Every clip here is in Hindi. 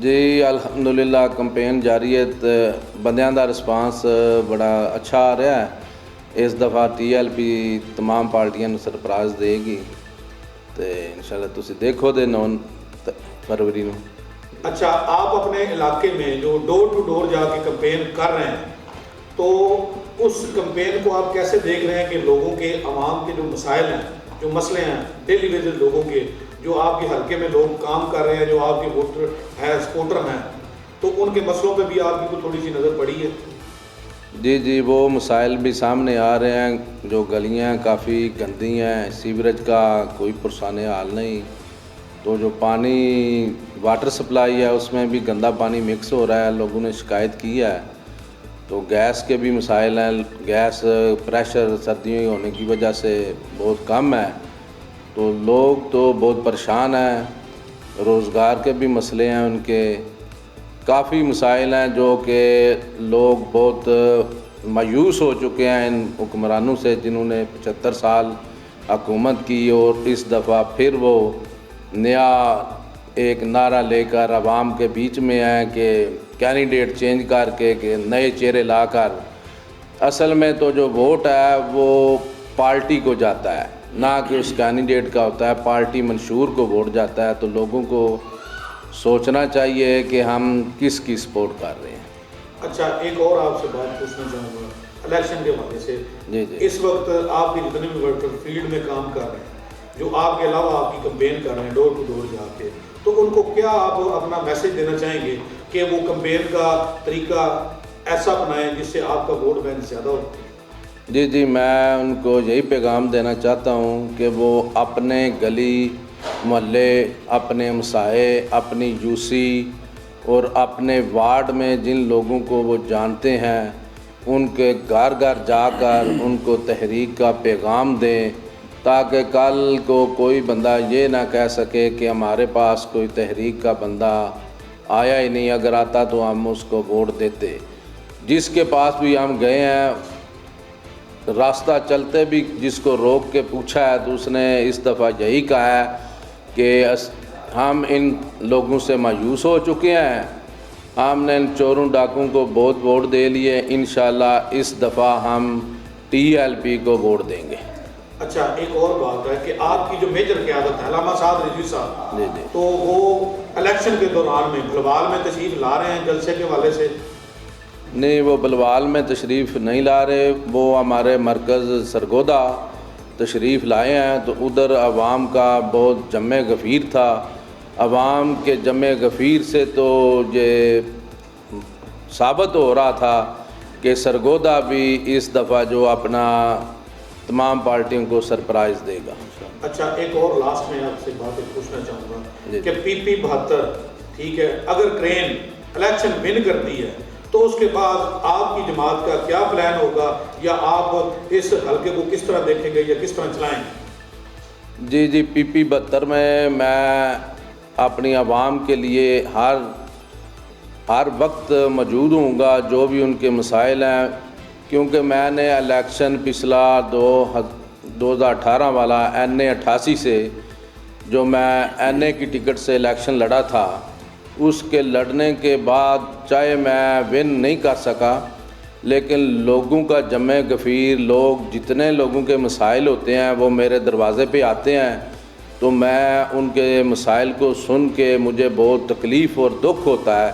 जी अल्हम्दुलिल्लाह कंपेन जारी है तो बंदियां दा रिस्पांस बड़ा अच्छा आ रहा है। इस दफ़ा TLP तमाम पार्टियां नूं सरप्राइज़ देगी तो इंशाल्लाह तुसीं देखो दे 9 फरवरी नूं। अच्छा, आप अपने इलाके में जो डोर टू डोर जाके कंपेन कर रहे हैं तो उस कंपेन को आप कैसे देख रहे हैं कि लोगों के आवाम के जो मसाइल हैं, जो मसले हैं डेली बेसिस लोगों के, जो आपके हल्के में लोग काम कर रहे हैं, जो आपके वोटर हैं, सपोर्टर हैं, तो उनके मसलों पे भी आपकी को थोड़ी सी नज़र पड़ी है? जी वो मसाइल भी सामने आ रहे हैं। जो गलियां काफ़ी गंदी हैं, सीवरेज का कोई पुरसाने हाल नहीं, तो जो पानी वाटर सप्लाई है उसमें भी गंदा पानी मिक्स हो रहा है। लोगों ने शिकायत की है। तो गैस के भी मसाइल हैं, गैस प्रेशर सर्दियों होने की वजह से बहुत कम है, तो लोग तो बहुत परेशान हैं। रोज़गार के भी मसले हैं, उनके काफ़ी मसाइल हैं जो कि लोग बहुत मायूस हो चुके हैं इन हुक्मरानों से जिन्होंने 75 साल हुकूमत की और इस दफ़ा फिर वो नया एक नारा लेकर आवाम के बीच में आए कि कैंडिडेट चेंज करके कि नए चेहरे लाकर। असल में तो जो वोट है वो पार्टी को जाता है, ना कि उस कैंडिडेट का होता है। पार्टी मंशूर को वोट जाता है, तो लोगों को सोचना चाहिए कि हम किसकी सपोर्ट कर रहे हैं। अच्छा, एक और आपसे बात पूछना चाहूँगा इलेक्शन के हवाले से। जी इस वक्त आपके जितने भी वर्कर फील्ड में काम कर रहे हैं, जो आपके अलावा आपकी कंपेन कर रहे हैं डोर टू डोर जाके, तो उनको क्या आप अपना मैसेज देना चाहेंगे कि वो कंपेन का तरीका ऐसा अपनाएं जिससे आपका वोट बैंक ज़्यादा हो? जी मैं उनको यही पैगाम देना चाहता हूँ कि वो अपने गली मोहल्ले, अपने मसाए, अपनी यूसी और अपने वार्ड में जिन लोगों को वो जानते हैं उनके घर घर जाकर उनको तहरीक का पैगाम दें, ताकि कल को कोई बंदा ये ना कह सके कि हमारे पास कोई तहरीक का बंदा आया ही नहीं, अगर आता तो हम उसको वोट देते। जिसके पास भी हम गए हैं, रास्ता चलते भी जिसको रोक के पूछा है तो उसने इस दफ़ा यही कहा है कि हम इन लोगों से मायूस हो चुके हैं, हमने इन चोरों डाकुओं को बहुत वोट दे लिए, इंशाल्लाह इस दफ़ा हम TLP को वोट देंगे। अच्छा, एक और बात है कि आपकी जो मेजर क़यादत है अल्लामा साद रिजवी साहब, जी तो वो इलेक्शन के दौरान में बलवाल में तशरीफ़ ला रहे हैं जलसे के हवाले से? नहीं, वो बलवाल में तशरीफ़ नहीं ला रहे, वो हमारे मरकज़ सरगोदा तशरीफ़ लाए हैं। तो उधर आवाम का बहुत जमे गफ़ीर था। आवाम के जमे गफ़ीर से तो ये साबित हो रहा था कि सरगोदा भी इस दफ़ा जो अपना तमाम पार्टियों को सरप्राइज़ देगा। अच्छा, एक और लास्ट में आपसे बात पूछना चाहूँगा कि PP 72, ठीक है, अगर क्रेन इलेक्शन विन करती है तो उसके बाद आपकी जमात का क्या प्लान होगा, या आप इस हल्के को किस तरह देखेंगे या किस तरह चलाएंगे? जी PP 72 में मैं अपनी आवाम के लिए हर वक्त मौजूद हूँगा, जो भी उनके मसाइल हैं, क्योंकि मैंने इलेक्शन पिछला 2018 वाला NA 88 से जो मैं NA की टिकट से इलेक्शन लड़ा था, उसके लड़ने के बाद चाहे मैं विन नहीं कर सका, लेकिन लोगों का जमे गफ़ीर, लोग जितने लोगों के मसाइल होते हैं वो मेरे दरवाज़े पे आते हैं, तो मैं उनके मसाइल को सुन के मुझे बहुत तकलीफ़ और दुख होता है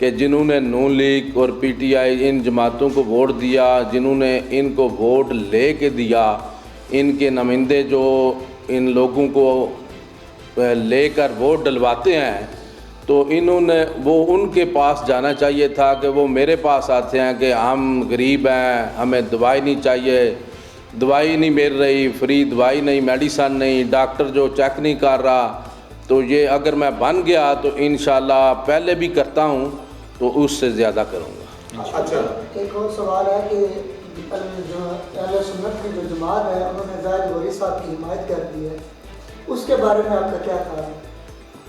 कि जिन्होंने नून लीग और PTI इन जमातों को वोट दिया, जिन्होंने इनको वोट ले के दिया, इनके नुमाइंदे जो इन लोगों को लेकर वोट डलवाते हैं, तो इन्होंने वो उनके पास जाना चाहिए था कि वो मेरे पास आते हैं कि हम गरीब हैं, हमें दवाई नहीं चाहिए, दवाई नहीं मिल रही, फ्री दवाई नहीं, मेडिसन नहीं, डॉक्टर जो चेक नहीं कर रहा। तो ये अगर मैं बन गया तो इंशाल्लाह पहले भी करता हूँ तो उससे ज़्यादा करूँगा। अच्छा, एक और सवाल है कि जो अहले सुन्नत की जो जमात है उन्होंने ज़ाहिद गौरी साहब की हिमायत कर दी है, उसके बारे में आपका क्या ख्याल है?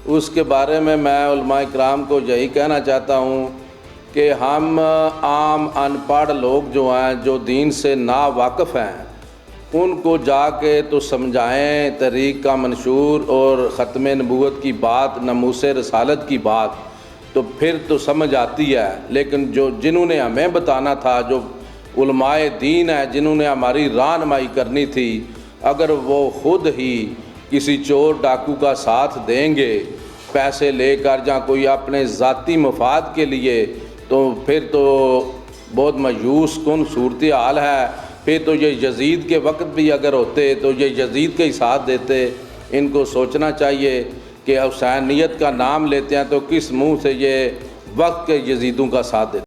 उसके बारे में मैं उलमा इकराम को यही कहना चाहता हूँ कि हम आम अनपढ़ लोग जो हैं, जो दीन से ना वाकिफ़ हैं, उनको जाके तो समझाएं तहरीक का मंशूर और ख़त्म नबूवत की बात, नमूसे रसालत की बात, तो तो फिर तो समझ आती है। लेकिन जो जिन्होंने हमें बताना था, जो उलमाए दीन है, जिन्होंने हमारी रहनुमाई करनी थी, अगर वो खुद ही किसी चोर डाकू का साथ देंगे पैसे लेकर या कोई अपने ज़ाती मफाद के लिए, तो फिर तो बहुत मायूस कुन सूरत हाल है। फिर तो ये यजीद के वक्त भी अगर होते तो ये यजीद का ही साथ देते। इनको सोचना चाहिए कि हुसैनियत का नाम लेते हैं तो किस मुंह से ये वक्त के यजीदों का साथ देते।